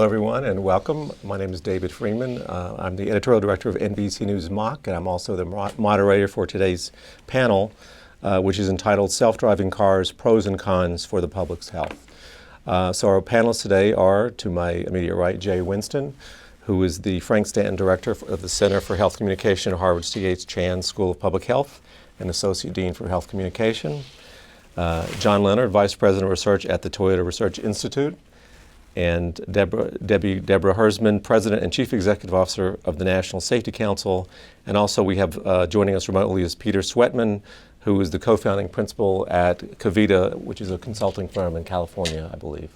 everyone, and welcome. My name is David Freeman. I'm the editorial director of NBC News Mock, and I'm also the moderator for today's panel, which is entitled Self-Driving Cars, Pros and Cons for the Public's Health. So our panelists today are, to my immediate right, Jay Winston, who is the Frank Stanton Director of the Center for Health Communication at Harvard C.H. Chan School of Public Health and Associate Dean for Health Communication. John Leonard, Vice President of Research at the Toyota Research Institute. And Deborah Hersman, President and Chief Executive Officer of the National Safety Council. And also we have joining us remotely is Peter Sweatman, who is the co-founding principal at Kavita, which is a consulting firm in California, I believe.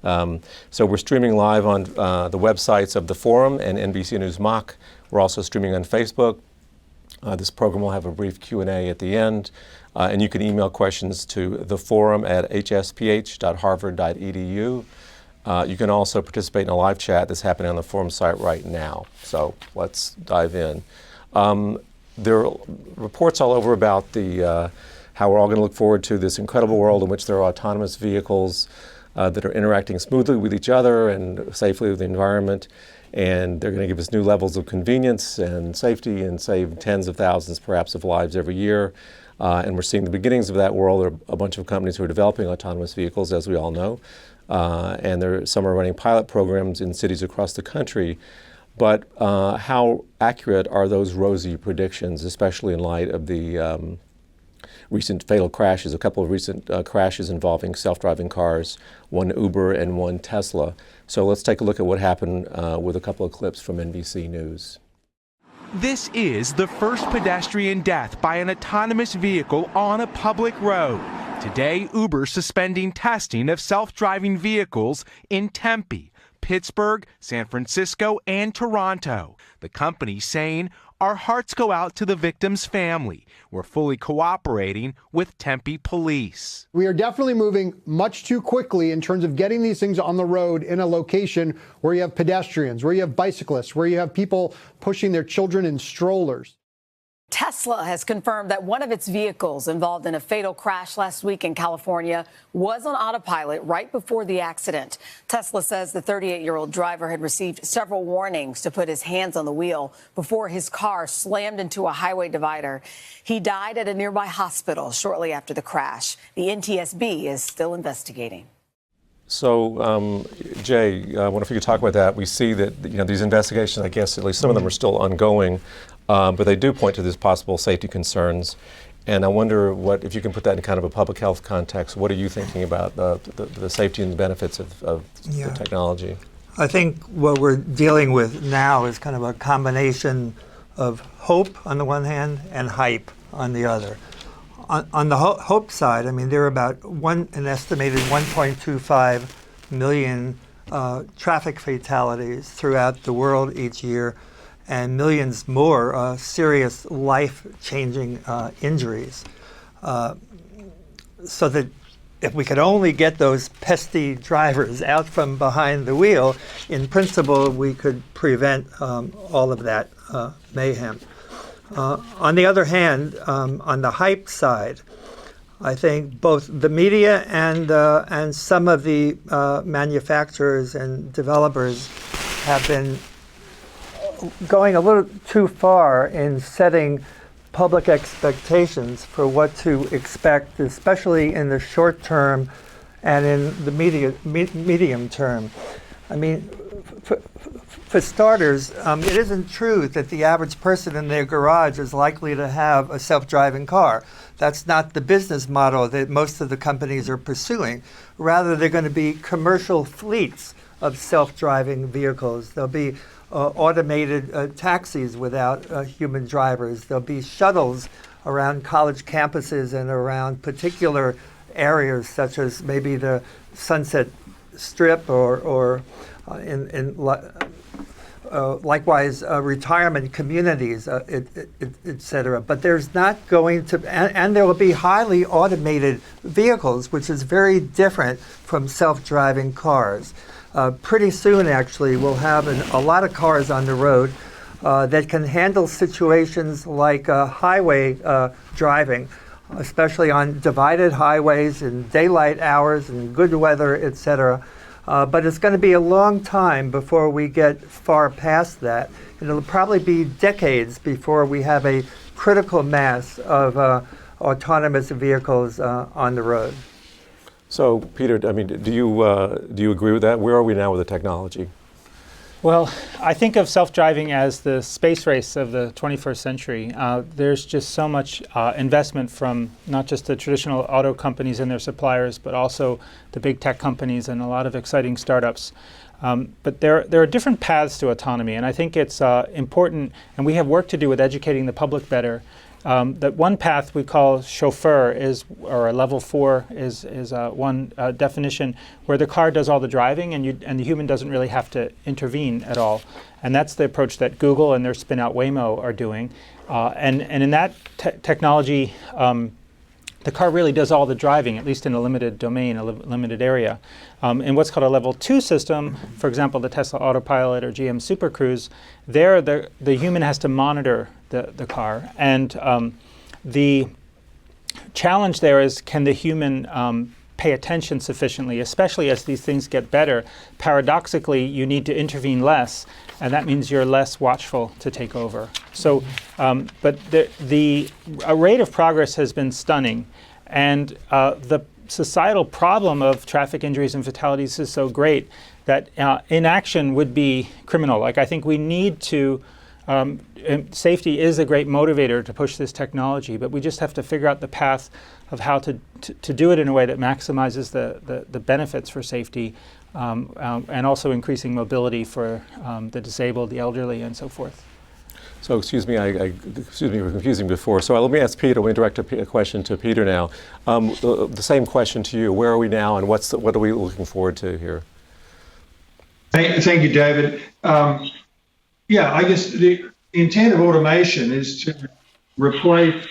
So we're streaming live on the websites of the Forum and NBC News Mock. We're also streaming on Facebook. This program will have a brief Q&A at the end. And you can email questions to theforum@hsph.harvard.edu. You can also participate in a live chat that's happening on the Forum site right now. So let's dive in. There are reports all over about how we're all going to look forward to this incredible world in which there are autonomous vehicles that are interacting smoothly with each other and safely with the environment. And they're going to give us new levels of convenience and safety and save tens of thousands, perhaps, of lives every year. And we're seeing the beginnings of that world. There are a bunch of companies who are developing autonomous vehicles, as we all know. And some are running pilot programs in cities across the country. But how accurate are those rosy predictions, especially in light of the recent fatal crashes, a couple of recent crashes involving self-driving cars, one Uber and one Tesla. So let's take a look at what happened with a couple of clips from NBC News. This is the first pedestrian death by an autonomous vehicle on a public road. Today, Uber suspending testing of self-driving vehicles in Tempe, Pittsburgh, San Francisco, and Toronto. The company saying, "Our hearts go out to the victim's family. We're fully cooperating with Tempe police." We are definitely moving much too quickly in terms of getting these things on the road in a location where you have pedestrians, where you have bicyclists, where you have people pushing their children in strollers. Tesla has confirmed that one of its vehicles involved in a fatal crash last week in California was on autopilot right before the accident. Tesla says the 38-year-old driver had received several warnings to put his hands on the wheel before his car slammed into a highway divider. He died at a nearby hospital shortly after the crash. The NTSB is still investigating. So, Jay, I wonder if you could talk about that. We see that these investigations, I guess at least some of them are still ongoing, but they do point to these possible safety concerns. And I wonder if you can put that in kind of a public health context. What are you thinking about the safety and the benefits of the technology? I think what we're dealing with now is kind of a combination of hope on the one hand and hype on the other. On the hope side, I mean, there are about an estimated 1.25 million traffic fatalities throughout the world each year, and millions more serious life-changing injuries. So that if we could only get those pesky drivers out from behind the wheel, in principle, we could prevent all of that mayhem. On the other hand, on the hype side, I think both the media and some of the manufacturers and developers have been going a little too far in setting public expectations for what to expect, especially in the short term and in the medium term. I mean, for starters, it isn't true that the average person in their garage is likely to have a self-driving car. That's not the business model that most of the companies are pursuing. Rather, they're going to be commercial fleets of self-driving vehicles. There'll be automated taxis without human drivers. There'll be shuttles around college campuses and around particular areas, such as maybe the Sunset Strip or likewise retirement communities, et cetera. But there's not going to, and there will be highly automated vehicles, which is very different from self-driving cars. Pretty soon, actually, we'll have a lot of cars on the road that can handle situations like highway driving, especially on divided highways in daylight hours and good weather, et cetera. But it's going to be a long time before we get far past that. It'll probably be decades before we have a critical mass of autonomous vehicles on the road. So, Peter, I mean, do you agree with that? Where are we now with the technology? Well, I think of self-driving as the space race of the 21st century. There's just so much investment from not just the traditional auto companies and their suppliers, but also the big tech companies and a lot of exciting startups. But there are different paths to autonomy, and I think it's important, and we have work to do with educating the public better. That one path we call chauffeur or a level 4 is one definition where the car does all the driving and the human doesn't really have to intervene at all. And that's the approach that Google and their spin-out Waymo are doing. And in that technology, the car really does all the driving, at least in a limited domain, a limited area. In what's called a level 2 system, for example, the Tesla Autopilot or GM Super Cruise, there the human has to monitor the car. And the challenge there is, can the human pay attention sufficiently, especially as these things get better? Paradoxically, you need to intervene less, and that means you're less watchful to take over. So, but the rate of progress has been stunning, and the societal problem of traffic injuries and fatalities is so great that inaction would be criminal. Like, I think we need to, safety is a great motivator to push this technology, but we just have to figure out the path of how to do it in a way that maximizes the benefits for safety, and also increasing mobility for the disabled, the elderly, and so forth. So, excuse me for confusing before. So let me ask Peter. We direct a question to Peter now. The same question to you. Where are we now, and what are we looking forward to here? Thank you, David. Yeah, I guess the intent of automation is to replace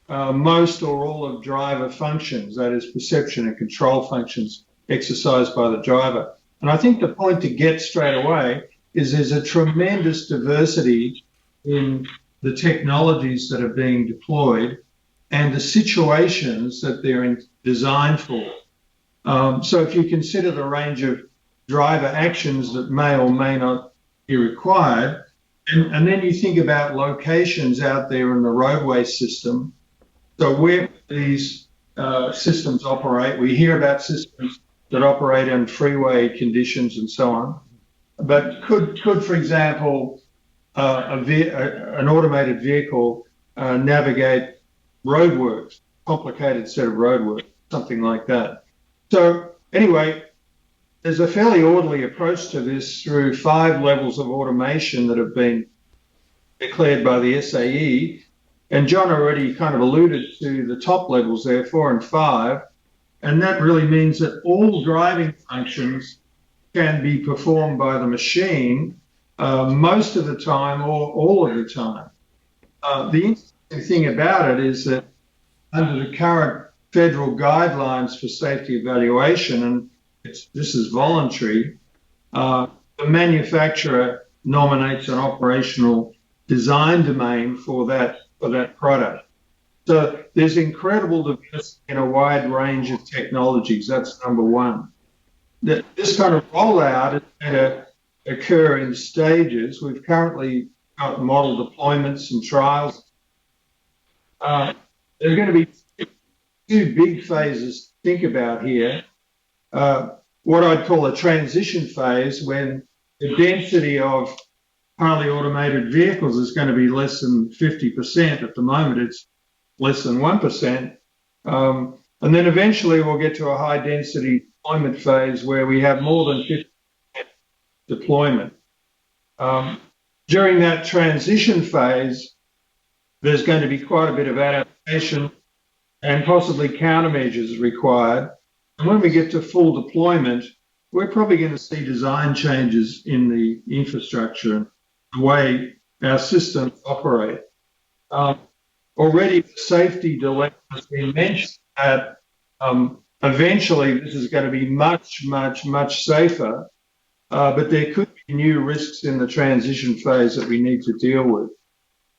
most or all of driver functions, that is perception and control functions exercised by the driver. And I think the point to get straight away is there's a tremendous diversity in the technologies that are being deployed and the situations that they're designed for. So if you consider the range of driver actions that may or may not be required, and then you think about locations out there in the roadway system, so where these systems operate, we hear about systems that operate in freeway conditions and so on, but could for example, an automated vehicle navigate roadworks, complicated set of roadworks, something like that. So anyway, there's a fairly orderly approach to this through 5 levels of automation that have been declared by the SAE. And John already kind of alluded to the top levels there, 4 and 5. And that really means that all driving functions can be performed by the machine most of the time or all of the time. The interesting thing about it is that under the current federal guidelines for safety evaluation, and this is voluntary, the manufacturer nominates an operational design domain for that product. So there's incredible diversity in a wide range of technologies. That's number one. This kind of rollout is going to occur in stages. We've currently got model deployments and trials. There are going to be 2 big phases to think about here. What I'd call a transition phase, when the density of highly automated vehicles is going to be less than 50%. At the moment, it's less than 1%. And then eventually we'll get to a high density deployment phase where we have more than 50% deployment. During that transition phase, there's going to be quite a bit of adaptation and possibly countermeasures required. And when we get to full deployment, we're probably going to see design changes in the infrastructure and the way our systems operate. Already the safety dilemma has been mentioned that eventually this is going to be much, much, much safer, but there could be new risks in the transition phase that we need to deal with.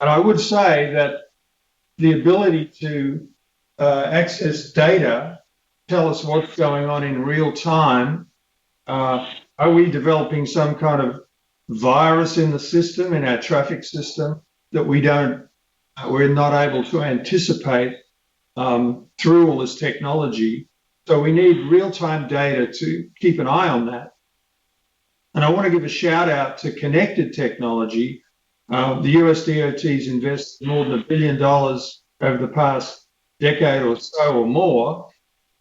And I would say that the ability to access data, tell us what's going on in real time, Are we developing some kind of virus in the system, in our traffic system, that we're not able to anticipate through all this technology? So we need real-time data to keep an eye on that. And I want to give a shout out to connected technology. The US DOT's invested more than $1 billion over the past decade or so or more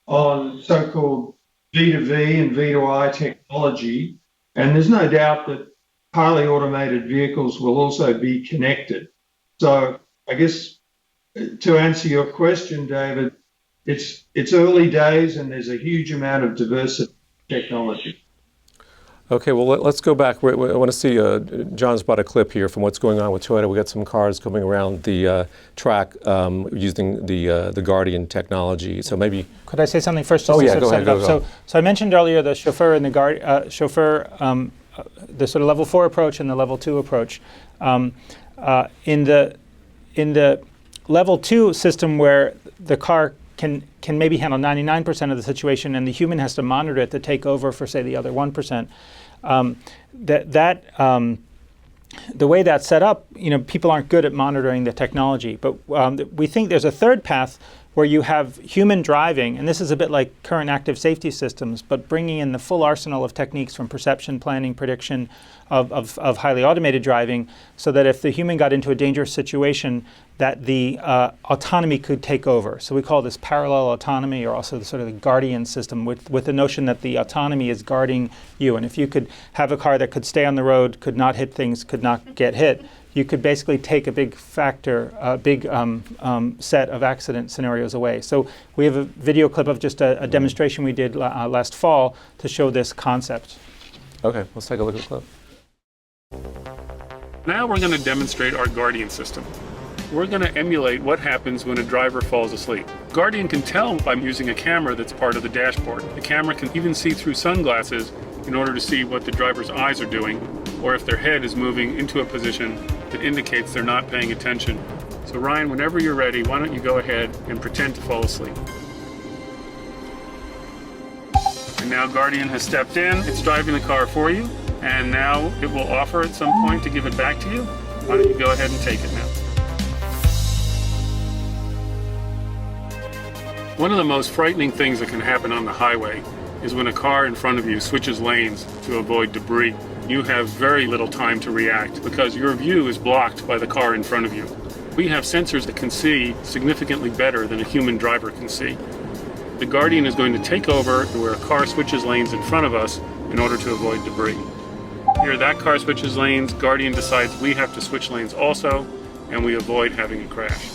on so-called V2V and V2I technology. And there's no doubt that highly automated vehicles will also be connected. So I guess to answer your question, David, it's early days and there's a huge amount of diversity in technology. Okay, well, let's go back. I want to see, John's brought a clip here from what's going on with Toyota. We got some cars coming around the track using the Guardian technology. So maybe... Could I say something first? Oh, Just yeah, to go set ahead. it up? So I mentioned earlier the chauffeur and the the sort of level 4 approach and the level 2 approach. In the level 2 system where the car can maybe handle 99% of the situation and the human has to monitor it to take over for, say, the other 1%. The way that's set up, people aren't good at monitoring the technology. But we think there's a third path where you have human driving, and this is a bit like current active safety systems, but bringing in the full arsenal of techniques from perception, planning, prediction of highly automated driving, so that if the human got into a dangerous situation, that the autonomy could take over. So we call this parallel autonomy, or also the sort of the guardian system, with the notion that the autonomy is guarding you. And if you could have a car that could stay on the road, could not hit things, could not get hit, you could basically take a big set of accident scenarios away. So we have a video clip of just a demonstration we did last fall to show this concept. Okay, let's take a look at the clip. Now we're going to demonstrate our Guardian system. We're going to emulate what happens when a driver falls asleep. Guardian can tell by using a camera that's part of the dashboard. The camera can even see through sunglasses in order to see what the driver's eyes are doing, or if their head is moving into a position that indicates they're not paying attention. So Ryan, whenever you're ready, why don't you go ahead and pretend to fall asleep. And now Guardian has stepped in, it's driving the car for you, and now it will offer at some point to give it back to you. Why don't you go ahead and take it now. One of the most frightening things that can happen on the highway is when a car in front of you switches lanes to avoid debris. You have very little time to react because your view is blocked by the car in front of you. We have sensors that can see significantly better than a human driver can see. The Guardian is going to take over where a car switches lanes in front of us in order to avoid debris. Here that car switches lanes, Guardian decides we have to switch lanes also, and we avoid having a crash.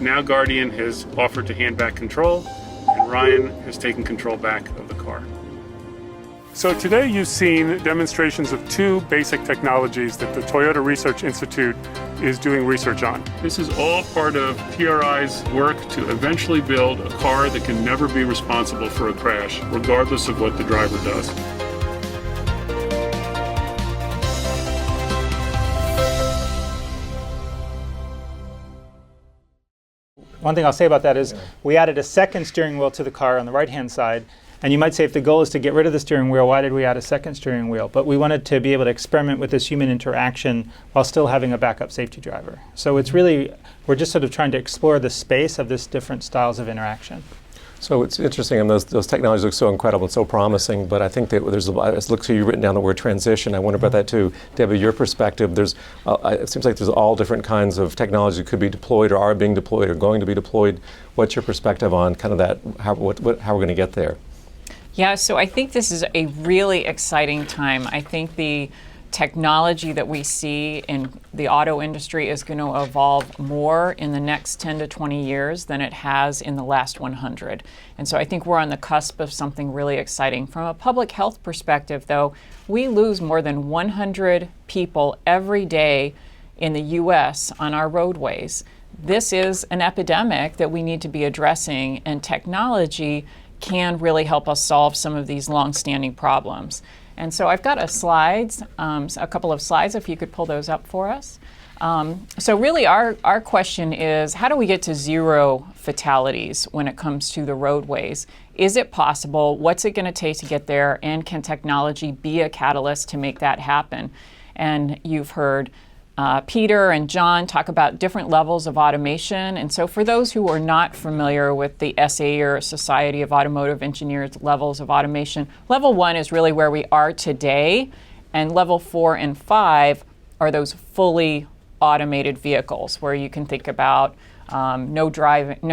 Now Guardian has offered to hand back control, and Ryan has taken control back of the car. So today you've seen demonstrations of two basic technologies that the Toyota Research Institute is doing research on. This is all part of TRI's work to eventually build a car that can never be responsible for a crash, regardless of what the driver does. One thing I'll say about that is we added a second steering wheel to the car on the right-hand side. And you might say, if the goal is to get rid of the steering wheel, why did we add a second steering wheel? But we wanted to be able to experiment with this human interaction while still having a backup safety driver. So it's really, we're just sort of trying to explore the space of this different styles of interaction. So it's interesting, and those technologies look so incredible and so promising, but I think that there's, it looks like you've written down the word transition. I wonder about that too. Debbie, your perspective, it seems like there's all different kinds of technology that could be deployed or are being deployed or going to be deployed. What's your perspective on kind of that, how we're going to get there? Yeah, so I think this is a really exciting time. I think the technology that we see in the auto industry is going to evolve more in the next 10 to 20 years than it has in the last 100. And so I think we're on the cusp of something really exciting. From a public health perspective, though, we lose more than 100 people every day in the U.S. on our roadways. This is an epidemic that we need to be addressing, and technology can really help us solve some of these long-standing problems. And so I've got a couple of slides, if you could pull those up for us. So really our question is, how do we get to zero fatalities when it comes to the roadways? Is it possible? What's it going to take to get there? And can technology be a catalyst to make that happen? And you've heard Peter and John talk about different levels of automation. And so for those who are not familiar with the SAE, or Society of Automotive Engineers, levels of automation, level 1 is really where we are today. And level 4 and 5 are those fully automated vehicles where you can think about no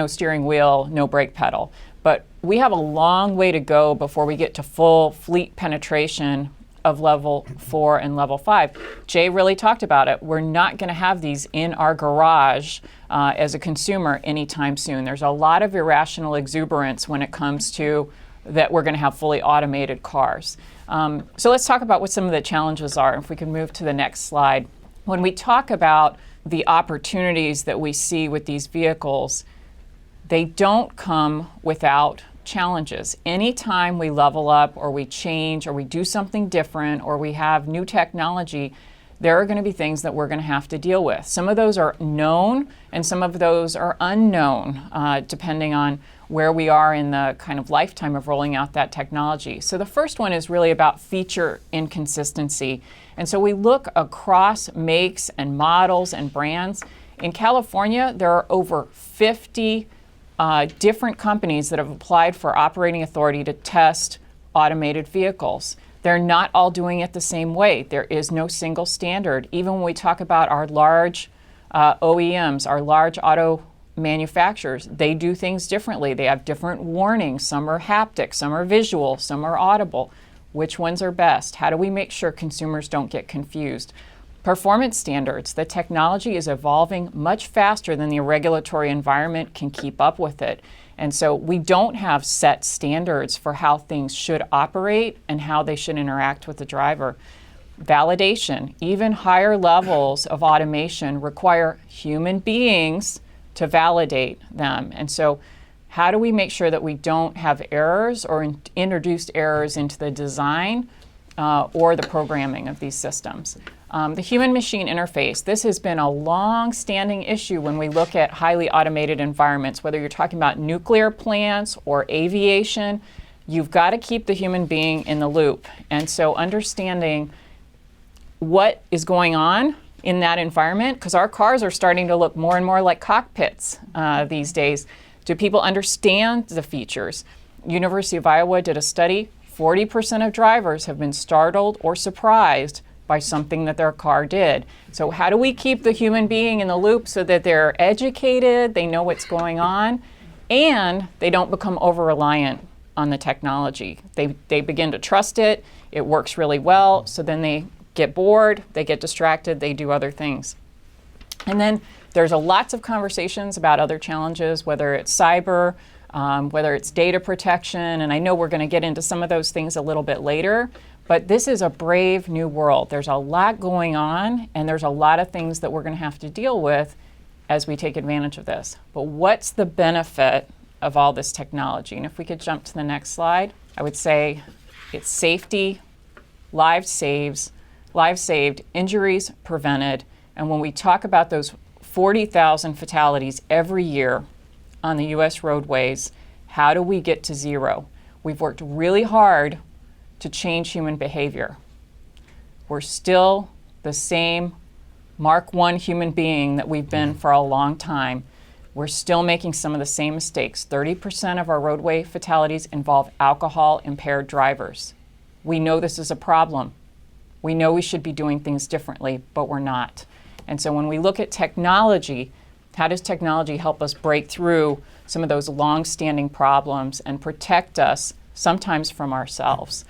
steering wheel, no brake pedal. But we have a long way to go before we get to full fleet penetration of level 4 and level 5. Jay really talked about it. We're not going to have these in our garage as a consumer anytime soon. There's a lot of irrational exuberance when it comes to that we're going to have fully automated cars. So let's talk about what some of the challenges are. If we can move to the next slide. When we talk about the opportunities that we see with these vehicles, they don't come without challenges. Anytime we level up or we change or we do something different or we have new technology, there are going to be things that we're going to have to deal with. Some of those are known and some of those are unknown, depending on where we are in the kind of lifetime of rolling out that technology. So the first one is really about feature inconsistency. And so we look across makes and models and brands. In California, there are over 50 different companies that have applied for operating authority to test automated vehicles. They're not all doing it the same way. There is no single standard. Even when we talk about our large OEMs, our large auto manufacturers, they do things differently. They have different warnings. Some are haptic, some are visual, some are audible. Which ones are best? How do we make sure consumers don't get confused? Performance standards. The technology is evolving much faster than the regulatory environment can keep up with it. And so we don't have set standards for how things should operate and how they should interact with the driver. Validation. Even higher levels of automation require human beings to validate them. And so how do we make sure that we don't have errors or introduced errors into the design or the programming of these systems? The human-machine interface. This has been a long-standing issue when we look at highly automated environments, whether you're talking about nuclear plants or aviation. You've got to keep the human being in the loop. And so understanding what is going on in that environment, because our cars are starting to look more and more like cockpits these days. Do people understand the features? University of Iowa did a study. 40% of drivers have been startled or surprised by something that their car did. So how do we keep the human being in the loop so that they're educated, they know what's going on, and they don't become over-reliant on the technology? They begin to trust it, it works really well, so then they get bored, they get distracted, they do other things. And then there's lots of conversations about other challenges, whether it's cyber, whether it's data protection, and I know we're going to get into some of those things a little bit later, but this is a brave new world. There's a lot going on, and there's a lot of things that we're going to have to deal with as we take advantage of this. But what's the benefit of all this technology? And if we could jump to the next slide, I would say it's safety, lives saved, injuries prevented, and when we talk about those 40,000 fatalities every year on the U.S. roadways, how do we get to zero? We've worked really hard to change human behavior. We're still the same Mark I human being that we've been for a long time. We're still making some of the same mistakes. 30% of our roadway fatalities involve alcohol-impaired drivers. We know this is a problem. We know we should be doing things differently, but we're not. And so when we look at technology, how does technology help us break through some of those long-standing problems and protect us sometimes from ourselves?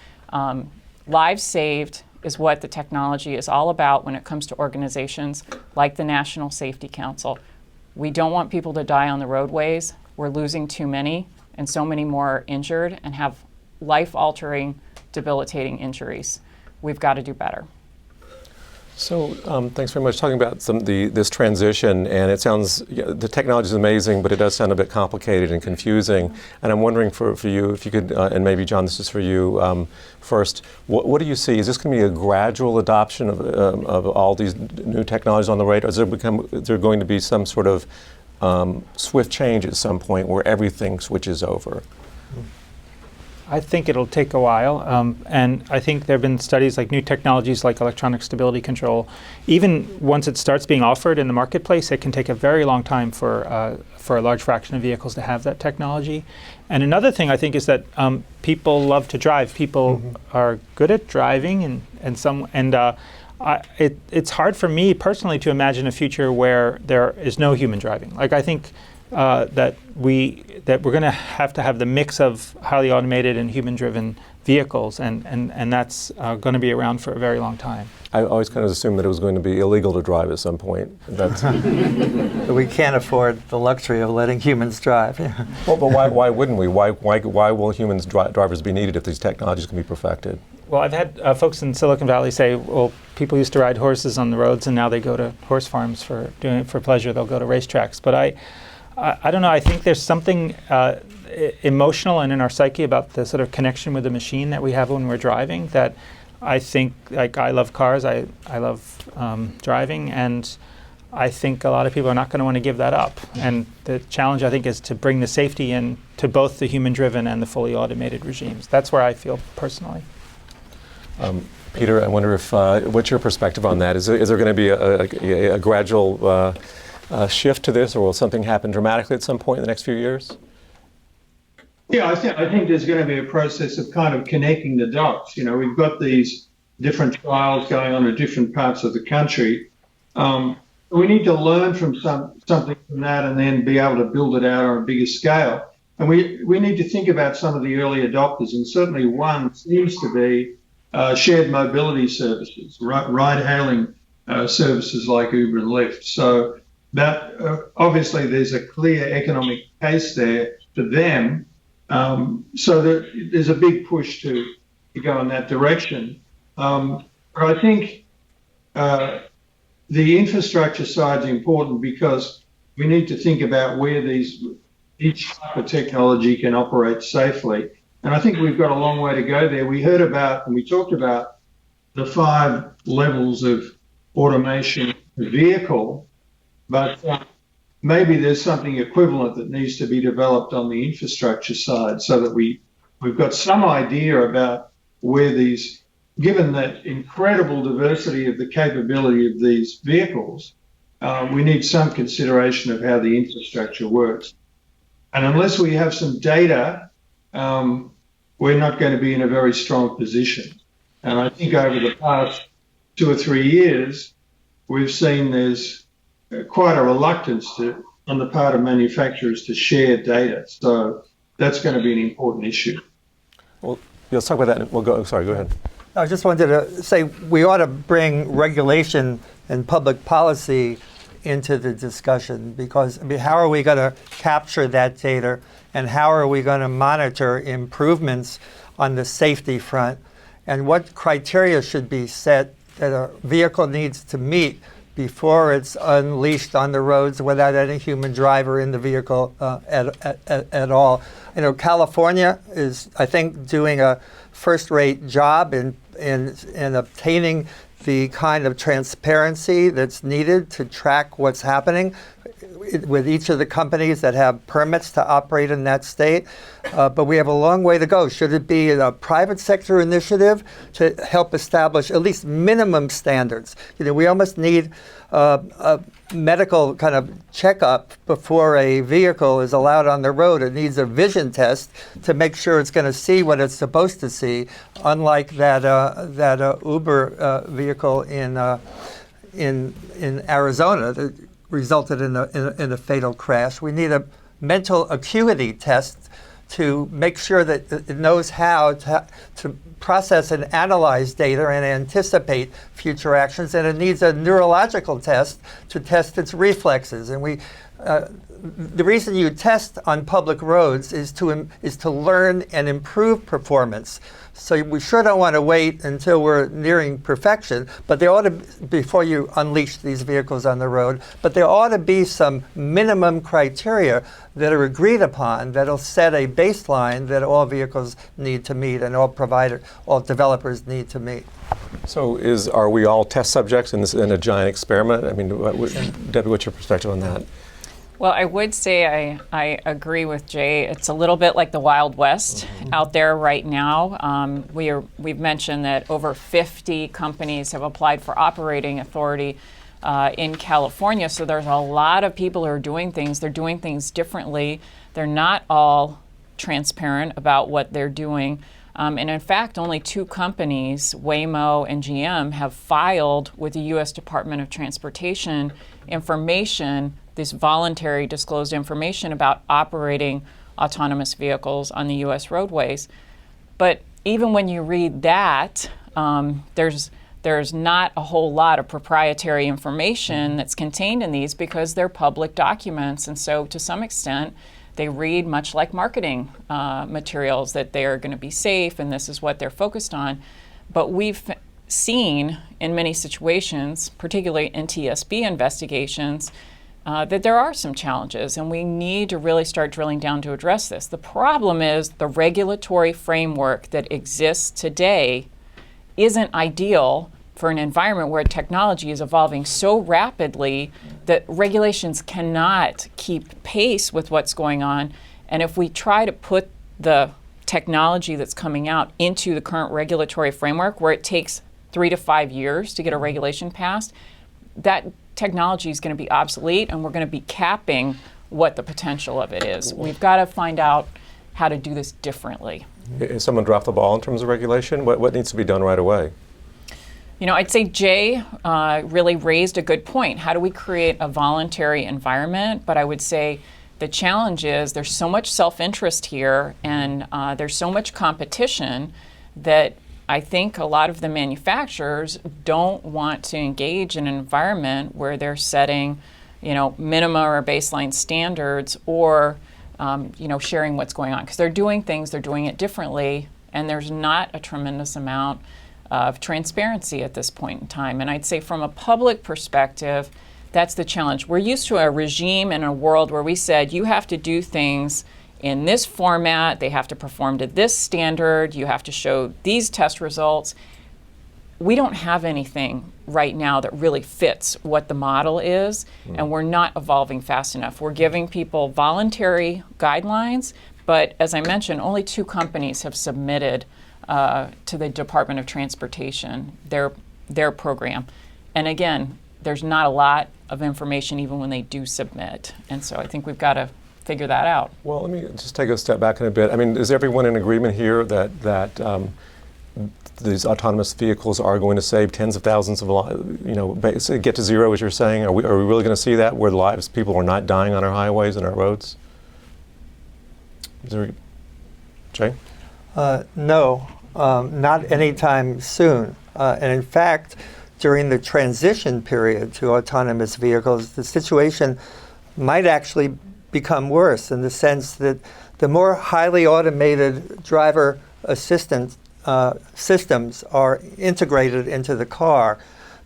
Lives saved is what the technology is all about when it comes to organizations like the National Safety Council. We don't want people to die on the roadways. We're losing too many, and so many more are injured and have life-altering, debilitating injuries. We've got to do better. So thanks very much. Talking about this transition, and it sounds, the technology is amazing, but it does sound a bit complicated and confusing. And I'm wondering for you, if you could, and maybe John, this is for you first, what do you see? Is this going to be a gradual adoption of all these new technologies on the road, or is there going to be some sort of swift change at some point where everything switches over? I think it'll take a while, and I think there have been studies like new technologies like electronic stability control. Even once it starts being offered in the marketplace, it can take a very long time for a large fraction of vehicles to have that technology. And another thing I think is that people love to drive. People are good at driving, it's hard for me personally to imagine a future where there is no human driving. Like I think that we're going to have the mix of highly automated and human-driven vehicles, and that's going to be around for a very long time. I always kind of assumed that it was going to be illegal to drive at some point. We can't afford the luxury of letting humans drive. Well, but why wouldn't we? Why will drivers be needed if these technologies can be perfected? Well, I've had folks in Silicon Valley say, well, people used to ride horses on the roads, and now they go to horse farms for doing it for pleasure. They'll go to racetracks. But I don't know. I think there's something emotional and in our psyche about the sort of connection with the machine that we have when we're driving that I think, like, I love cars, I love driving, and I think a lot of people are not going to want to give that up. And the challenge, I think, is to bring the safety in to both the human-driven and the fully automated regimes. That's where I feel personally. Peter, I wonder if, what's your perspective on that? Is there going to be a gradual shift to this, or will something happen dramatically at some point in the next few years? Yeah, I think there's going to be a process of kind of connecting the dots. You know, we've got these different trials going on in different parts of the country. We need to learn from something from that and then be able to build it out on a bigger scale. And we need to think about some of the early adopters, and certainly one seems to be shared mobility services, ride-hailing services like Uber and Lyft. So that obviously there's a clear economic case there for them. So there's a big push to go in that direction. But I think the infrastructure side is important because we need to think about where each type of technology can operate safely. And I think we've got a long way to go there. We heard about and we talked about the 5 levels of automation of the vehicle, but maybe there's something equivalent that needs to be developed on the infrastructure side so that we've got some idea about where given the incredible diversity of the capability of these vehicles, we need some consideration of how the infrastructure works. And unless we have some data, we're not going to be in a very strong position. And I think over the past 2 or 3 years, we've seen there's quite a reluctance on the part of manufacturers to share data. So that's going to be an important issue. Well, let's talk about that. Go ahead. I just wanted to say we ought to bring regulation and public policy into the discussion, because how are we going to capture that data, and how are we going to monitor improvements on the safety front, and what criteria should be set that a vehicle needs to meet before it's unleashed on the roads without any human driver in the vehicle at all. You know, California is, I think, doing a first-rate job in obtaining the kind of transparency that's needed to track what's happening with each of the companies that have permits to operate in that state. But we have a long way to go. Should it be a private sector initiative to help establish at least minimum standards? You know, we almost need a medical kind of checkup before a vehicle is allowed on the road. It needs a vision test to make sure it's going to see what it's supposed to see, unlike that Uber vehicle in Arizona that resulted in a fatal crash. We need a mental acuity test to make sure that it knows how to process and analyze data and anticipate future actions, and it needs a neurological test to test its reflexes. And the reason you test on public roads is to learn and improve performance. So we sure don't want to wait until we're nearing perfection, but there ought to, before you unleash these vehicles on the road, but there ought to be some minimum criteria that are agreed upon that'll set a baseline that all vehicles need to meet and all developers need to meet. So are we all test subjects in a giant experiment? I mean, Debbie, what's your perspective on that? Well, I would say I agree with Jay. It's a little bit like the Wild West out there right now. We've mentioned that over 50 companies have applied for operating authority in California. So there's a lot of people who are doing things. They're doing things differently. They're not all transparent about what they're doing. And in fact, only 2 companies, Waymo and GM, have filed with the U.S. Department of Transportation information, this voluntary disclosed information about operating autonomous vehicles on the U.S. roadways. But even when you read that, there's not a whole lot of proprietary information that's contained in these because they're public documents. And so to some extent, they read much like marketing materials, that they are going to be safe and this is what they're focused on. But we've seen in many situations, particularly in TSB investigations, that there are some challenges, and we need to really start drilling down to address this. The problem is the regulatory framework that exists today isn't ideal for an environment where technology is evolving so rapidly that regulations cannot keep pace with what's going on. And if we try to put the technology that's coming out into the current regulatory framework, where it takes 3 to 5 years to get a regulation passed, that technology is going to be obsolete, and we're going to be capping what the potential of it is. We've got to find out how to do this differently. Has someone dropped the ball in terms of regulation? What needs to be done right away? You know, I'd say Jay really raised a good point. How do we create a voluntary environment? But I would say the challenge is there's so much self-interest here, and there's so much competition that I think a lot of the manufacturers don't want to engage in an environment where they're setting, minima or baseline standards, or, sharing what's going on. Because they're doing it differently, and there's not a tremendous amount of transparency at this point in time. And I'd say from a public perspective, that's the challenge. We're used to a regime and a world where we said you have to do things in this format, they have to perform to this standard, you have to show these test results. We don't have anything right now that really fits what the model is, and we're not evolving fast enough. We're giving people voluntary guidelines, but as I mentioned, only 2 companies have submitted to the Department of Transportation their program. And again, there's not a lot of information even when they do submit. And so I think we've got to figure that out. Well, let me just take a step back in a bit. I mean, is everyone in agreement here that these autonomous vehicles are going to save tens of thousands of lives, get to zero, as you're saying? Are we really going to see that, where people are not dying on our highways and our roads? Jay? No, not anytime soon. And in fact, during the transition period to autonomous vehicles, the situation might actually become worse, in the sense that the more highly automated driver assistance systems are integrated into the car,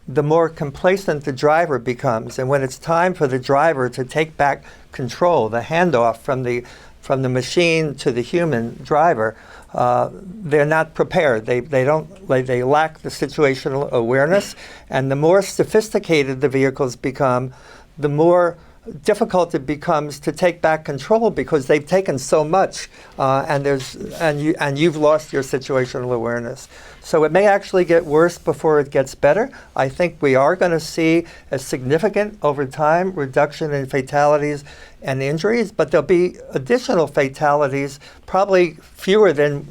the more complacent the driver becomes. And when it's time for the driver to take back control, the handoff from the machine to the human driver, they're not prepared. They lack the situational awareness, and the more sophisticated the vehicles become, the more difficult it becomes to take back control, because they've taken so much, and you've lost your situational awareness. So it may actually get worse before it gets better. I think we are going to see a significant, over time, reduction in fatalities and injuries, but there'll be additional fatalities, probably fewer than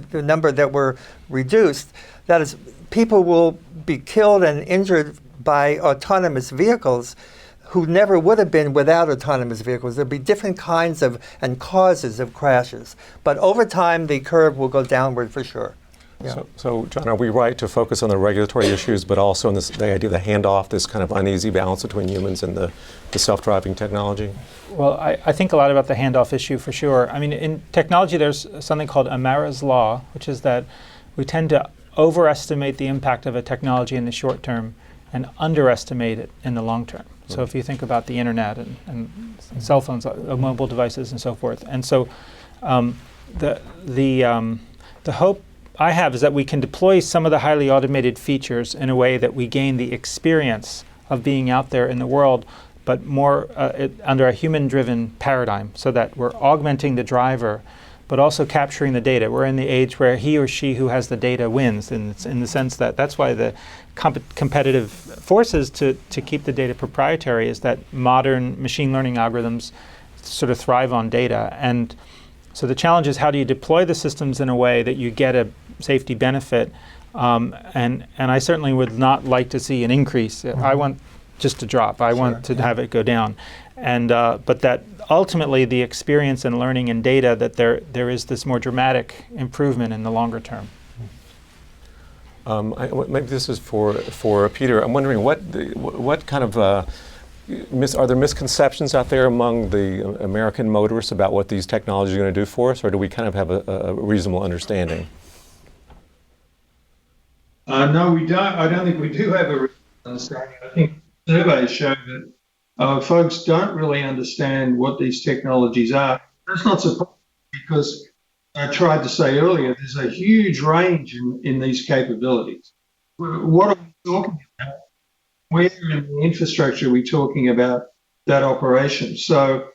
the number that were reduced. That is, people will be killed and injured by autonomous vehicles who never would have been without autonomous vehicles. There'll be different kinds of and causes of crashes. But over time, the curve will go downward for sure. Yeah. So, John, are we right to focus on the regulatory issues, but also on the idea of the handoff, this kind of uneasy balance between humans and the self-driving technology? Well, I think a lot about the handoff issue for sure. I mean, in technology, there's something called Amara's Law, which is that we tend to overestimate the impact of a technology in the short term and underestimate it in the long term. So if you think about the internet and cell phones, mobile devices and so forth. And so the hope I have is that we can deploy some of the highly automated features in a way that we gain the experience of being out there in the world, but more under a human-driven paradigm, so that we're augmenting the driver, but also capturing the data. We're in the age where he or she who has the data wins, in the sense that that's why the competitive forces to keep the data proprietary is that modern machine learning algorithms sort of thrive on data. And so the challenge is, how do you deploy the systems in a way that you get a safety benefit? And I certainly would not like to see an increase. I want just to drop. I want to have it go down. And but that ultimately the experience and learning and data, that there is this more dramatic improvement in the longer term. Maybe this is for Peter. I'm wondering what kind of are there misconceptions out there among the American motorists about what these technologies are going to do for us, or do we kind of have a reasonable understanding? No, we don't. I don't think we do have a reasonable understanding. I think surveys show that folks don't really understand what these technologies are. That's not surprising, because I tried to say earlier, there's a huge range in these capabilities. What are we talking about? Where in the infrastructure are we talking about that operation? So,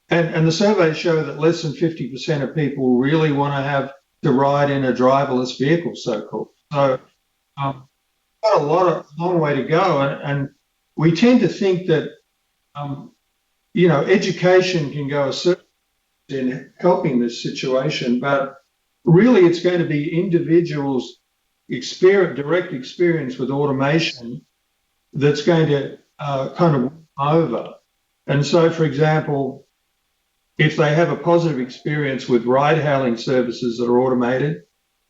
and the surveys show that less than 50% of people really want to have to ride in a driverless vehicle, so-called. So, got a long way to go, and we tend to think that, education can go a certain in helping this situation, but really it's going to be individuals' direct experience with automation that's going to kind of over. And so, for example, if they have a positive experience with ride-hailing services that are automated,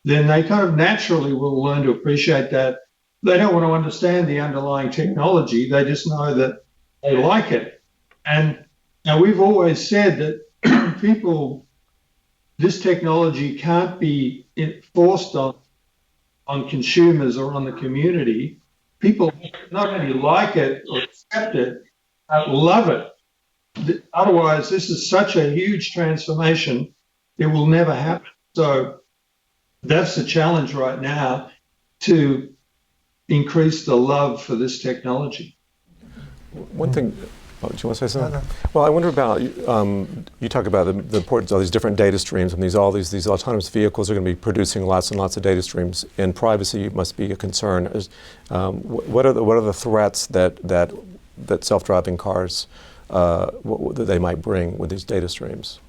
then they kind of naturally will learn to appreciate that. They don't want to understand the underlying technology. They just know that they like it. And now we've always said that this technology can't be forced on consumers or on the community. People not only like it or accept it, love it. Otherwise, this is such a huge transformation, it will never happen. So that's the challenge right now, to increase the love for this technology. One thing, do you want to say something? No. Well, I wonder about, you talk about the importance of all these different data streams, and these autonomous vehicles are going to be producing lots and lots of data streams, and privacy must be a concern. What are the threats that self-driving cars that they might bring with these data streams?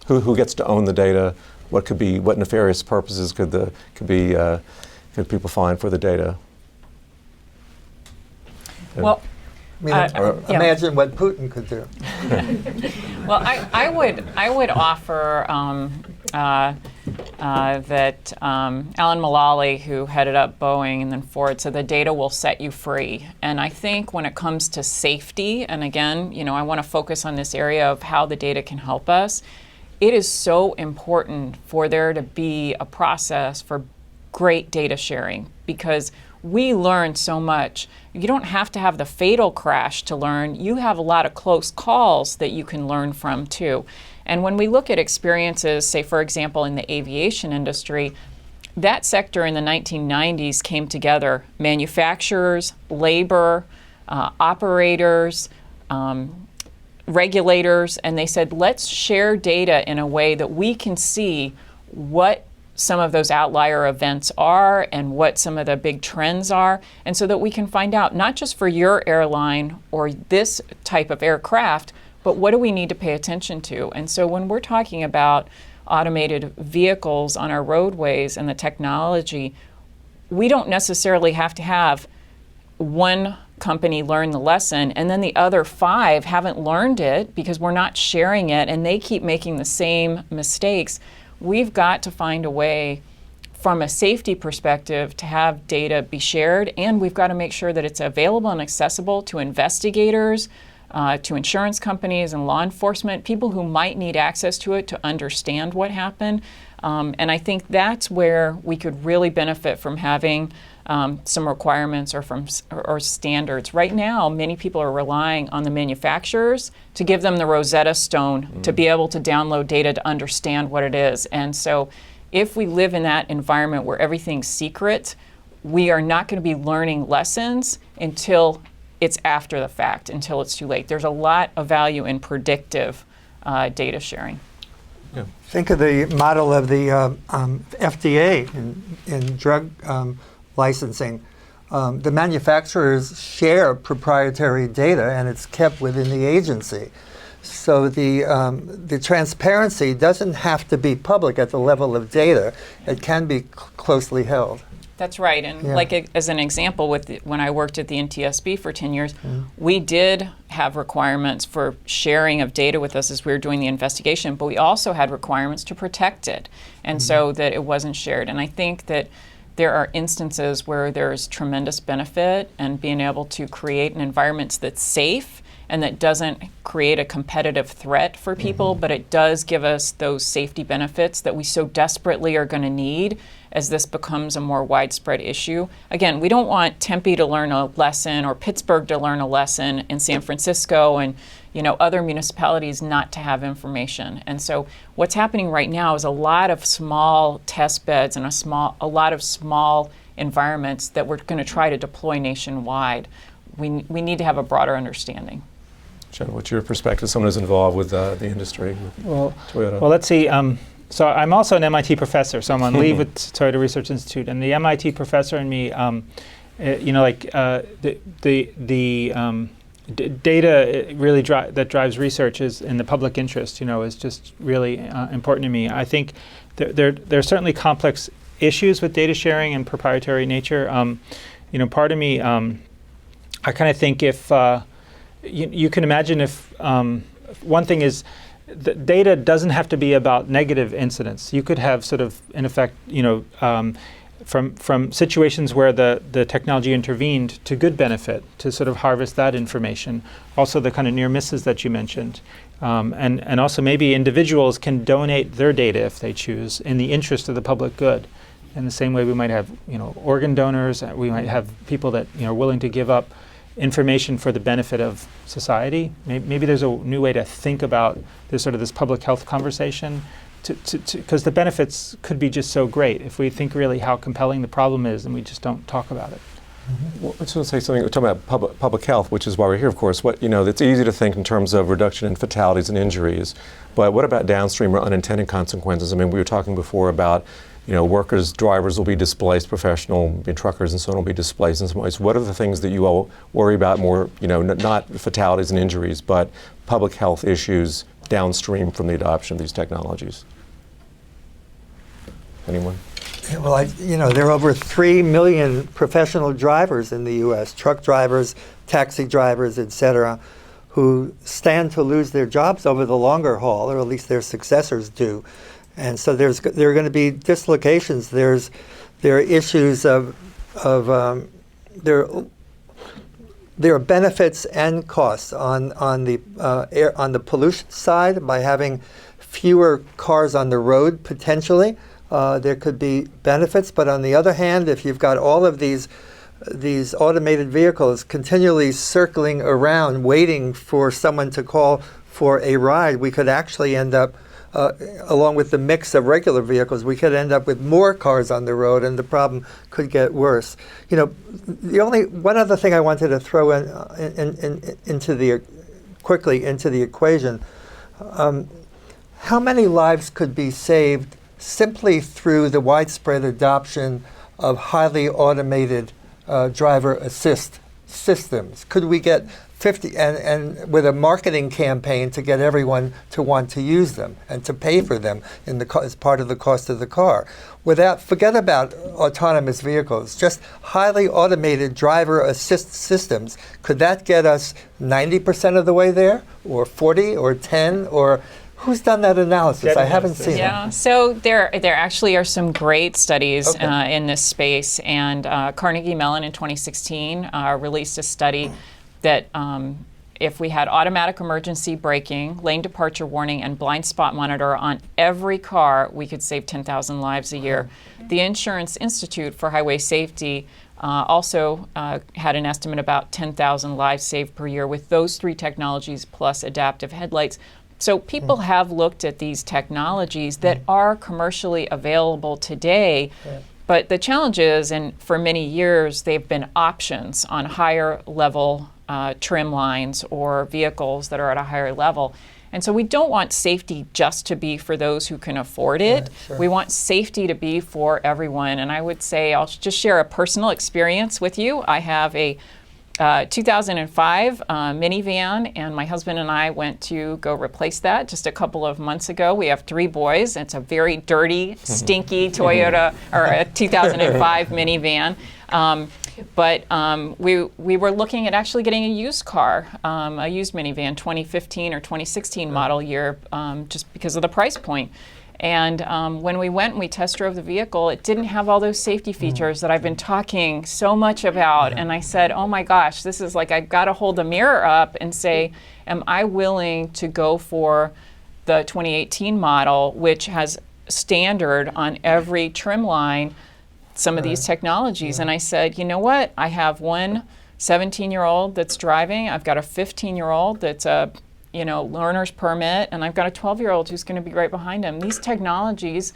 Who gets to own the data? What nefarious purposes could people find for the data? Well, imagine what Putin could do. Well, I would offer that Alan Mulally, who headed up Boeing and then Ford, said the data will set you free. And I think when it comes to safety, and again, I want to focus on this area of how the data can help us, it is so important for there to be a process for great data sharing, because we learn so much. You don't have to have the fatal crash to learn. You have a lot of close calls that you can learn from too. And when we look at experiences, say for example in the aviation industry, that sector in the 1990s came together, manufacturers, labor, operators, regulators, and they said, let's share data in a way that we can see what some of those outlier events are and what some of the big trends are, and so that we can find out, not just for your airline or this type of aircraft, but what do we need to pay attention to. And so when we're talking about automated vehicles on our roadways and the technology, we don't necessarily have to have one company learn the lesson and then the other 5 haven't learned it because we're not sharing it and they keep making the same mistakes. We've got to find a way from a safety perspective, to have data be shared, and we've got to make sure that it's available and accessible to investigators, to insurance companies and law enforcement, people who might need access to it to understand what happened. And I think that's where we could really benefit from having some requirements or standards. Right now, many people are relying on the manufacturers to give them the Rosetta Stone to be able to download data to understand what it is. And so if we live in that environment where everything's secret, we are not going to be learning lessons until it's after the fact, until it's too late. There's a lot of value in predictive data sharing. Yeah. Think of the model of the FDA in drug licensing. The manufacturers share proprietary data, and it's kept within the agency. So the transparency doesn't have to be public at the level of data. It can be closely held. That's right. And like as an example, when I worked at the NTSB for 10 years, we did have requirements for sharing of data with us as we were doing the investigation, but we also had requirements to protect it, and so that it wasn't shared. And I think that there are instances where there's tremendous benefit in being able to create an environment that's safe and that doesn't create a competitive threat for people, but it does give us those safety benefits that we so desperately are going to need as this becomes a more widespread issue. Again, we don't want Tempe to learn a lesson or Pittsburgh to learn a lesson and San Francisco and other municipalities not to have information. And so what's happening right now is a lot of small test beds and a lot of small environments that we're going to try to deploy nationwide. We need to have a broader understanding. Jen, what's your perspective? Someone who's involved with the industry, with Toyota. Well, let's see. So I'm also an MIT professor, so I'm on leave with Toyota Research Institute, and the MIT professor in me, data really that drives research is in the public interest. Is just really important to me. I think there are certainly complex issues with data sharing and proprietary nature. Part of me, I kind of think if you can imagine if one thing is the data doesn't have to be about negative incidents. You could have sort of, in effect, from situations where the technology intervened to good benefit to sort of harvest that information. Also the kind of near misses that you mentioned. And also maybe individuals can donate their data if they choose in the interest of the public good. In the same way we might have organ donors, we might have people that are willing to give up information for the benefit of society. Maybe there's a new way to think about this public health conversation, because the benefits could be just so great if we think really how compelling the problem is and we just don't talk about it. Well, I just want to say something. We're talking about public health, which is why we're here, of course. It's easy to think in terms of reduction in fatalities and injuries, but what about downstream or unintended consequences? I mean, we were talking before about workers, drivers will be displaced, professional truckers and so on will be displaced in some ways. What are the things that you all worry about more, not fatalities and injuries, but public health issues downstream from the adoption of these technologies? Anyone? Well, there are over 3 million professional drivers in the U.S., truck drivers, taxi drivers, et cetera, who stand to lose their jobs over the longer haul, or at least their successors do. And so there are going to be dislocations. There are issues there are benefits and costs on the pollution side by having fewer cars on the road potentially. There could be benefits, but on the other hand, if you've got all of these automated vehicles continually circling around waiting for someone to call for a ride, we could actually end up along with the mix of regular vehicles, we could end up with more cars on the road, and the problem could get worse. The only one other thing I wanted to throw into the equation: how many lives could be saved simply through the widespread adoption of highly automated driver assist systems? Could we get 50 and with a marketing campaign to get everyone to want to use them and to pay for them as part of the cost of the car? Forget about autonomous vehicles, just highly automated driver assist systems. Could that get us 90% of the way there, or 40, or 10, or Who's done that analysis? I haven't seen it. Yeah, so there actually are some great studies Okay. in this space, and Carnegie Mellon in 2016 released a study that if we had automatic emergency braking, lane departure warning, and blind spot monitor on every car, we could save 10,000 lives a year. The Insurance Institute for Highway Safety also had an estimate about 10,000 lives saved per year with those three technologies plus adaptive headlights. So people have looked at these technologies that are commercially available today, but the challenge is, and for many years, they've been options on higher level trim lines or vehicles that are at a higher level. And so we don't want safety just to be for those who can afford it. Right, sure. We want safety to be for everyone. And I would say, I'll just share a personal experience with you. I have a 2005 minivan, and my husband and I went to go replace that just a couple of months ago. We have 3 boys. It's a very dirty, stinky Toyota or a 2005 minivan. But we were looking at actually getting a used car, a used minivan, 2015 or 2016 model year, just because of the price point. And when we went and we test drove the vehicle, it didn't have all those safety features that I've been talking so much about. And I said, oh my gosh, this is like, I've got to hold the mirror up and say, am I willing to go for the 2018 model, which has standard on every trim line some of these technologies? And I said, you know what? I have one 17-year-old that's driving. I've got a 15-year-old that's a learner's permit, and I've got a 12-year-old who's going to be right behind him. These technologies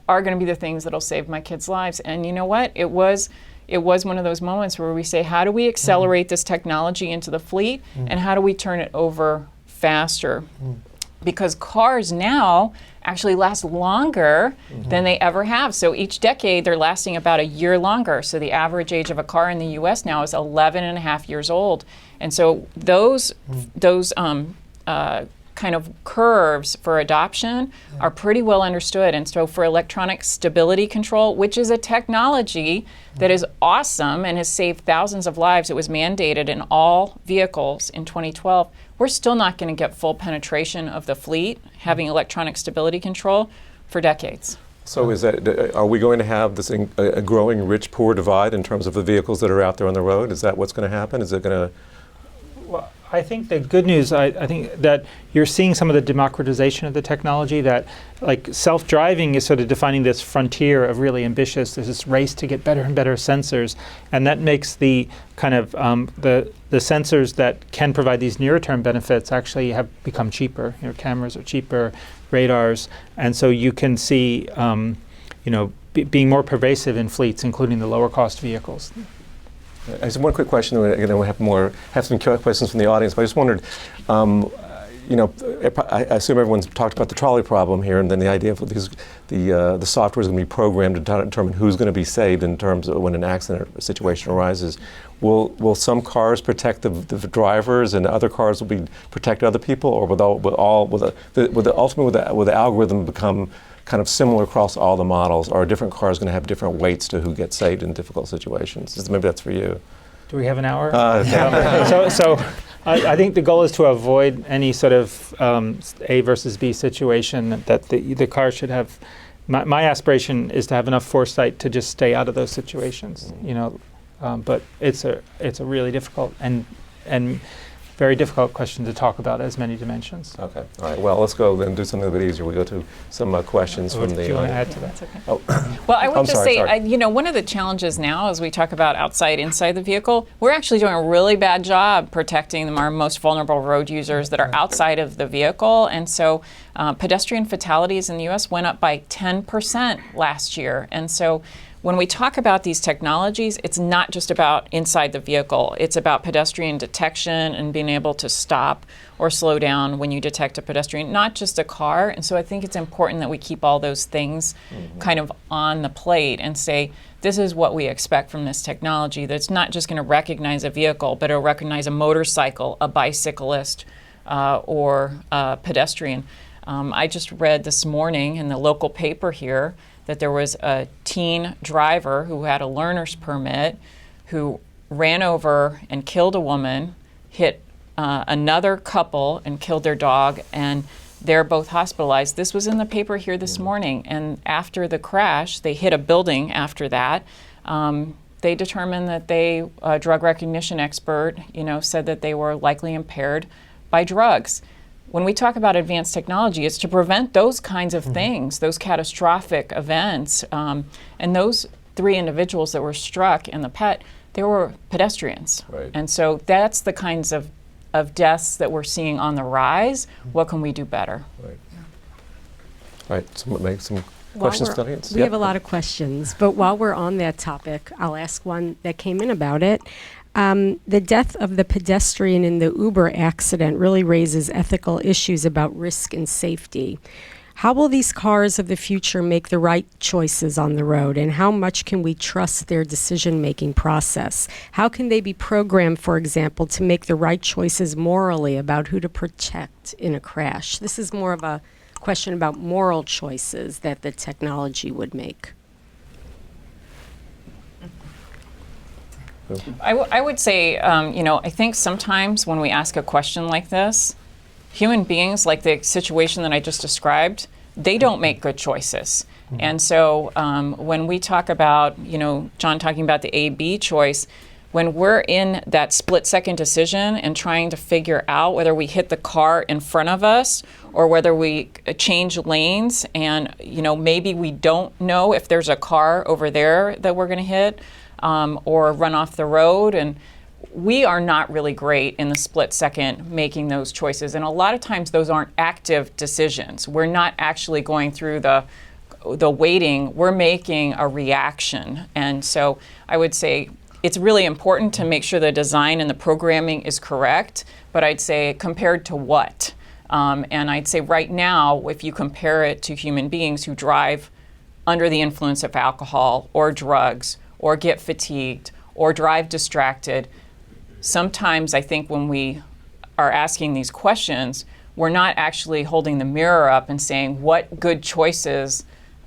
are going to be the things that'll save my kids' lives. And you know what? It was one of those moments where we say, how do we accelerate this technology into the fleet, and how do we turn it over faster? Because cars now actually last longer than they ever have. So each decade, they're lasting about a year longer. So the average age of a car in the US now is 11 and a half years old. And so those kind of curves for adoption are pretty well understood. And so for electronic stability control, which is a technology that is awesome and has saved thousands of lives, it was mandated in all vehicles in 2012. We're still not going to get full penetration of the fleet having electronic stability control for decades. So are we going to have this a growing rich-poor divide in terms of the vehicles that are out there on the road? Is that what's going to happen? Is it going to... Well, I think the good news, I think that you're seeing some of the democratization of the technology, that like self-driving is sort of defining this frontier of really ambitious. There's this race to get better and better sensors, and that makes the kind of the sensors that can provide these near-term benefits actually have become cheaper. Cameras are cheaper, radars, and so you can see being more pervasive in fleets, including the lower-cost vehicles. I just one quick question. Again, we have some questions from the audience. But I just wondered, I assume everyone's talked about the trolley problem here, and then the idea of the software is going to be programmed to determine who's going to be saved in terms of when an accident or situation arises. Will some cars protect the drivers, and other cars will protect other people, or will the algorithm become kind of similar across all the models? Or are different cars going to have different weights to who gets saved in difficult situations? Maybe that's for you. Do we have an hour? So I think the goal is to avoid any sort of A versus B situation, that the car should have. My aspiration is to have enough foresight to just stay out of those situations. But it's a really difficult and very difficult question to talk about, as many dimensions. Okay. All right. Well, let's go then do something a bit easier. We go to some questions from the. Do you want to add to that? That's okay. Oh. Well, I would I'm just sorry, say, one of the challenges now, as we talk about outside, inside the vehicle, we're actually doing a really bad job protecting our most vulnerable road users that are outside of the vehicle. And so pedestrian fatalities in the U.S. went up by 10% last year. And so when we talk about these technologies, it's not just about inside the vehicle. It's about pedestrian detection and being able to stop or slow down when you detect a pedestrian, not just a car. And so I think it's important that we keep all those things kind of on the plate and say, this is what we expect from this technology, that's not just going to recognize a vehicle, but it'll recognize a motorcycle, a bicyclist, or a pedestrian. I just read this morning in the local paper here that there was a teen driver who had a learner's permit who ran over and killed a woman, hit another couple and killed their dog, and they're both hospitalized. This was in the paper here this morning, and after the crash, they hit a building after that. They determined that a drug recognition expert, said that they were likely impaired by drugs. When we talk about advanced technology, it's to prevent those kinds of things, those catastrophic events. And those 3 individuals that were struck in the PET, they were pedestrians. Right. And so that's the kinds of deaths that we're seeing on the rise. What can we do better? Right. All right, someone make some questions to the audience? We have a lot of questions, but while we're on that topic, I'll ask one that came in about it. The death of the pedestrian in the Uber accident really raises ethical issues about risk and safety. How will these cars of the future make the right choices on the road, and how much can we trust their decision-making process? How can they be programmed, for example, to make the right choices morally about who to protect in a crash? This is more of a question about moral choices that the technology would make. I would say, I think sometimes when we ask a question like this, human beings, like the situation that I just described, they don't make good choices. And so when we talk about, John talking about the A-B choice, when we're in that split-second decision and trying to figure out whether we hit the car in front of us or whether we change lanes and, maybe we don't know if there's a car over there that we're going to hit, or run off the road, and we are not really great in the split second making those choices. And a lot of times those aren't active decisions. We're not actually going through the waiting, we're making a reaction. And so I would say it's really important to make sure the design and the programming is correct, but I'd say compared to what? And I'd say right now, if you compare it to human beings who drive under the influence of alcohol or drugs, or get fatigued, or drive distracted. Sometimes I think when we are asking these questions, we're not actually holding the mirror up and saying, what good choices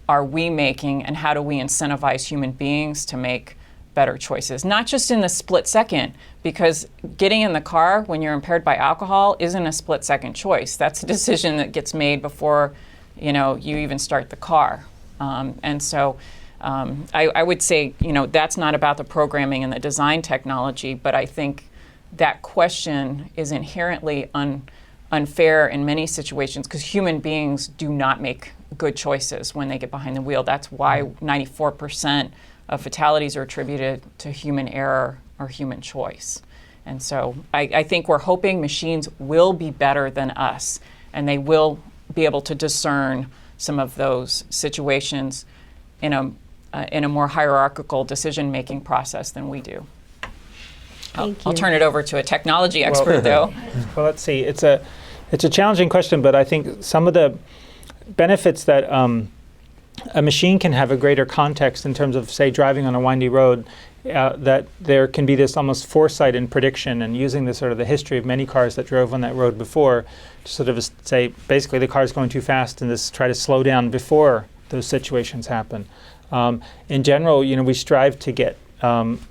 are we making, and how do we incentivize human beings to make better choices? Not just in the split second, because getting in the car when you're impaired by alcohol isn't a split second choice. That's a decision that gets made before you even start the car. And so I would say, that's not about the programming and the design technology, but I think that question is inherently unfair in many situations because human beings do not make good choices when they get behind the wheel. That's why 94% of fatalities are attributed to human error or human choice. And so I think we're hoping machines will be better than us, and they will be able to discern some of those situations in a more hierarchical decision-making process than we do. I'll turn it over to a technology expert, though. Well, let's see. It's a challenging question, but I think some of the benefits that a machine can have a greater context in terms of, say, driving on a windy road, that there can be this almost foresight and prediction, and using the sort of the history of many cars that drove on that road before to sort of say, basically the car's going too fast and try to slow down before those situations happen. In general, we strive to get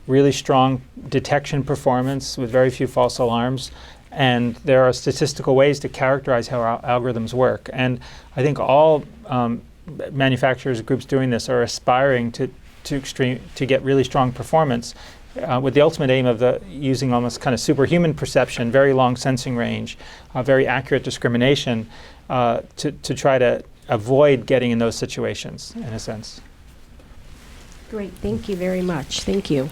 really strong detection performance with very few false alarms, and there are statistical ways to characterize how our algorithms work. And I think all manufacturers, groups doing this are aspiring to get really strong performance, with the ultimate aim of using almost kind of superhuman perception, very long sensing range, very accurate discrimination, to try to avoid getting in those situations, in a sense. Great, thank you very much. Thank you.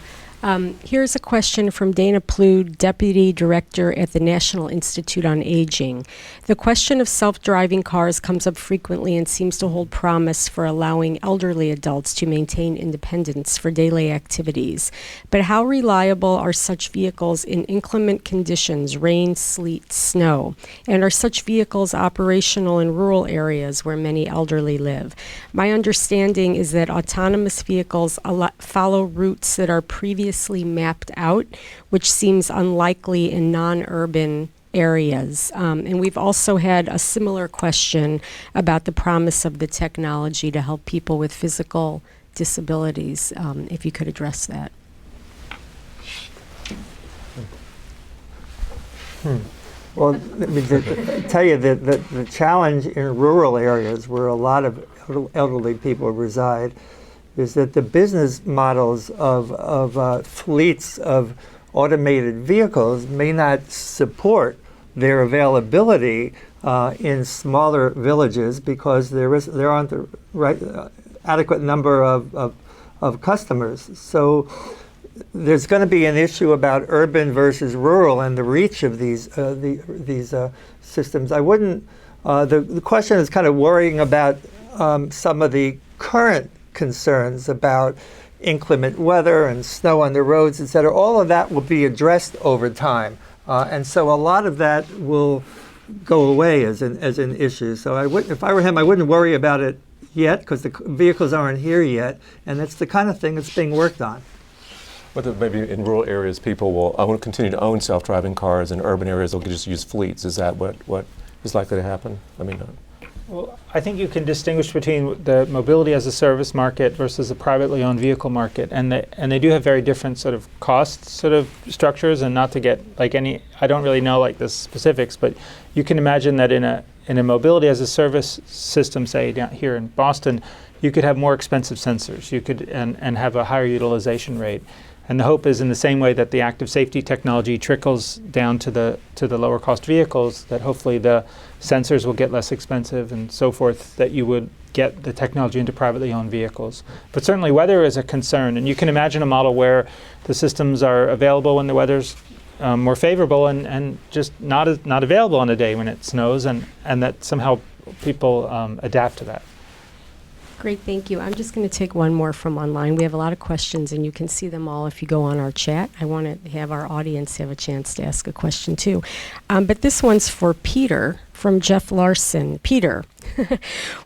Here's a question from Dana Plude, Deputy Director at the National Institute on Aging. The question of self-driving cars comes up frequently and seems to hold promise for allowing elderly adults to maintain independence for daily activities. But how reliable are such vehicles in inclement conditions, rain, sleet, snow? And are such vehicles operational in rural areas where many elderly live? My understanding is that autonomous vehicles follow routes that are previously mapped out, which seems unlikely in non-urban areas. And we've also had a similar question about the promise of the technology to help people with physical disabilities, if you could address that. Well, let me tell you that the challenge in rural areas where a lot of elderly people reside is that the business models of fleets of automated vehicles may not support their availability in smaller villages because there aren't the right adequate number of customers. So there's going to be an issue about urban versus rural and the reach of these systems. I wouldn't. The question is kind of worrying about some of the current concerns about inclement weather and snow on the roads, et cetera. All of that will be addressed over time, and so a lot of that will go away as an issue. So if I were him, I wouldn't worry about it yet because the vehicles aren't here yet, and that's the kind of thing that's being worked on. Whether maybe in rural areas people will continue to own self-driving cars, in urban areas they'll just use fleets. Is that what is likely to happen? I mean, well, I think you can distinguish between the mobility as a service market versus the privately owned vehicle market, and they do have very different sort of cost sort of structures. And not to get like I don't really know like the specifics, but you can imagine that in a mobility as a service system, say down here in Boston, you could have more expensive sensors. You could and have a higher utilization rate. And the hope is in the same way that the active safety technology trickles down to the lower cost vehicles, that hopefully the sensors will get less expensive and so forth, that you would get the technology into privately owned vehicles. But certainly weather is a concern, and you can imagine a model where the systems are available when the weather's more favorable and just not available on a day when it snows, and that somehow people adapt to that. Great, thank you. I'm just going to take one more from online. We have a lot of questions, and you can see them all if you go on our chat. I want to have our audience have a chance to ask a question, too. But this one's for Peter from Jeff Larson. Peter,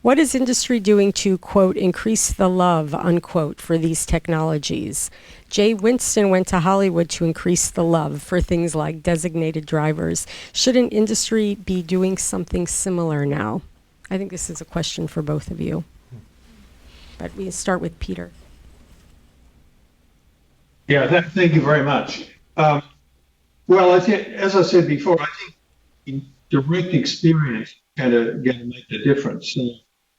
what is industry doing to, quote, increase the love, unquote, for these technologies? Jay Winston went to Hollywood to increase the love for things like designated drivers. Shouldn't industry be doing something similar now? I think this is a question for both of you. But we start with Peter. Yeah, thank you very much. Well, as I said before, I think direct experience is going to make the difference. So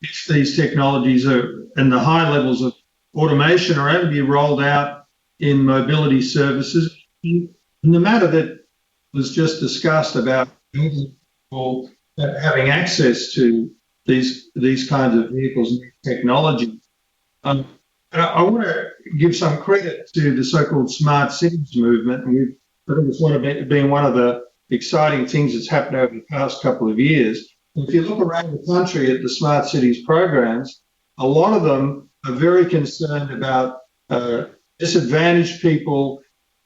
if these technologies and the high levels of automation are able to be rolled out in mobility services, and the matter that was just discussed about people having access to these kinds of vehicles and technology. And I want to give some credit to the so-called smart cities movement. And I think it's been one of the exciting things that's happened over the past couple of years. And if you look around the country at the smart cities programs, a lot of them are very concerned about disadvantaged people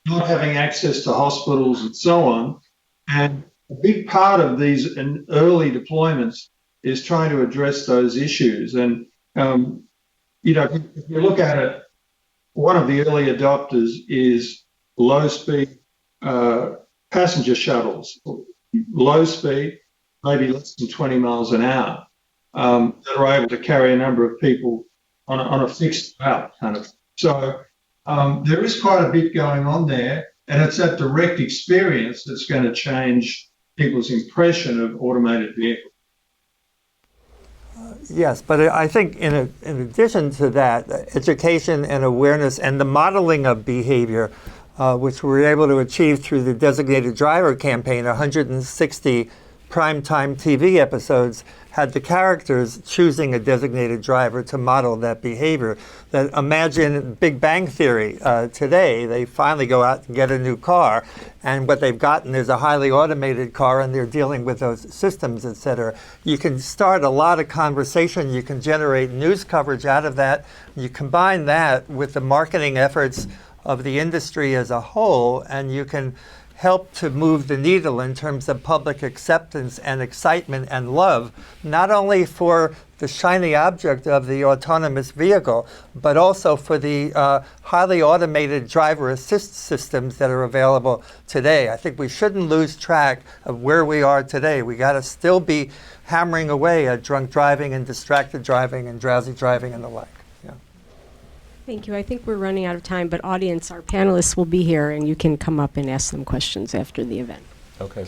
not having access to hospitals and so on. And a big part of these early deployments is trying to address those issues. And if you look at it, one of the early adopters is low-speed passenger shuttles, low speed, maybe less than 20 miles an hour, that are able to carry a number of people on a fixed route kind of. So there is quite a bit going on there, and it's that direct experience that's going to change people's impression of automated vehicles. Yes, but I think in addition to that, education and awareness and the modeling of behavior, which we were able to achieve through the designated driver campaign, 160 primetime TV episodes had the characters choosing a designated driver to model that behavior. That imagine Big Bang Theory today, they finally go out and get a new car, and what they've gotten is a highly automated car, and they're dealing with those systems, et cetera. You can start a lot of conversation, you can generate news coverage out of that, you combine that with the marketing efforts of the industry as a whole, and you can help to move the needle in terms of public acceptance and excitement and love, not only for the shiny object of the autonomous vehicle, but also for the highly automated driver assist systems that are available today. I think we shouldn't lose track of where we are today. We got to still be hammering away at drunk driving and distracted driving and drowsy driving and the like. Thank you. I think we're running out of time, but audience, our panelists will be here, and you can come up and ask them questions after the event. Okay,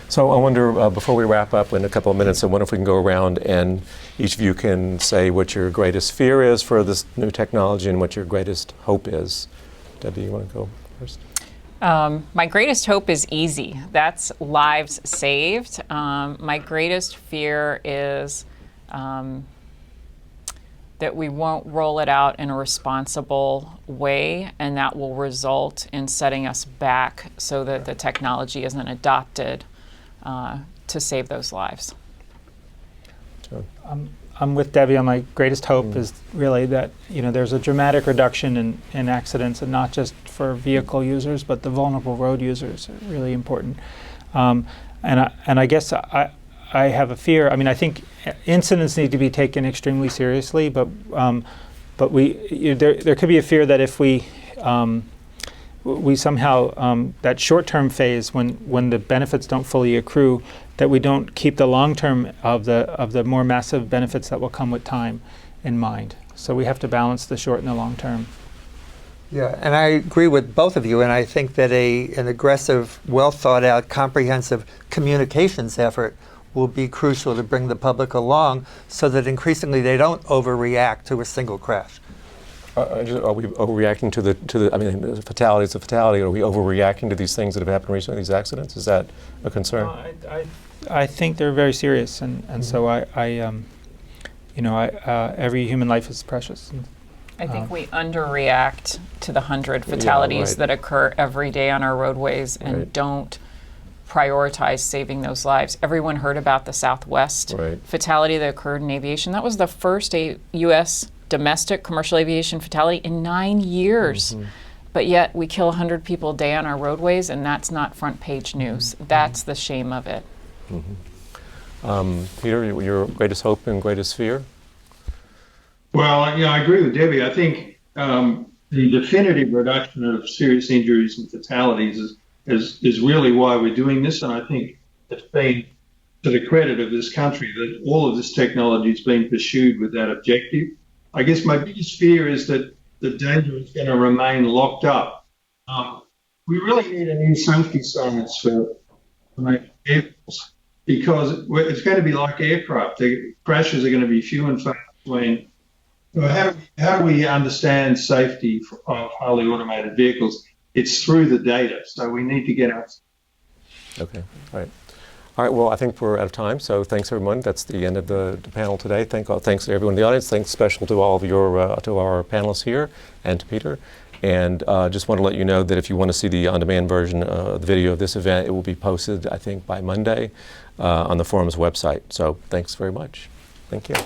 so I wonder, before we wrap up in a couple of minutes, I wonder if we can go around and each of you can say what your greatest fear is for this new technology and what your greatest hope is. Debbie, you want to go first? My greatest hope is easy. That's lives saved. My greatest fear is that we won't roll it out in a responsible way, and that will result in setting us back so that the technology isn't adopted to save those lives. I'm with Debbie on my greatest hope is really that there's a dramatic reduction in accidents, and not just for vehicle users, but the vulnerable road users are really important. And I guess I have a fear. I mean, I think incidents need to be taken extremely seriously, but there could be a fear that if we somehow that short-term phase when the benefits don't fully accrue, that we don't keep the long-term of the more massive benefits that will come with time in mind. So we have to balance the short and the long term. Yeah, and I agree with both of you, and I think that an aggressive, well thought out, comprehensive communications effort will be crucial to bring the public along so that increasingly they don't overreact to a single crash. Are we overreacting to the I mean, the fatality is a fatality. Are we overreacting to these things that have happened recently, these accidents? Is that a concern? I think they're very serious, and so every human life is precious. I think we underreact to the 100 fatalities that occur every day on our roadways and don't prioritize saving those lives. Everyone heard about the Southwest fatality that occurred in aviation. That was the first U.S. domestic commercial aviation fatality in 9 years. But yet we kill 100 people a day on our roadways, and that's not front page news. That's the shame of it. Peter, your greatest hope and greatest fear? Well, I agree with Debbie. I think the definitive reduction of serious injuries and fatalities is really why we're doing this, and I think it's been to the credit of this country that all of this technology has been pursued with that objective. I guess my biggest fear is that the danger is going to remain locked up. We really need a new safety science for vehicles, because it's going to be like aircraft. The crashes are going to be few and far between. So how do we understand safety of highly automated vehicles? It's through the data, so we need to get out. Okay, all right. Well, I think we're out of time, so thanks everyone. That's the end of the panel today. Thanks to everyone in the audience. Thanks special to all of to our panelists here and to Peter. And just want to let you know that if you want to see the on-demand version of the video of this event, it will be posted, I think, by Monday on the forum's website. So thanks very much. Thank you.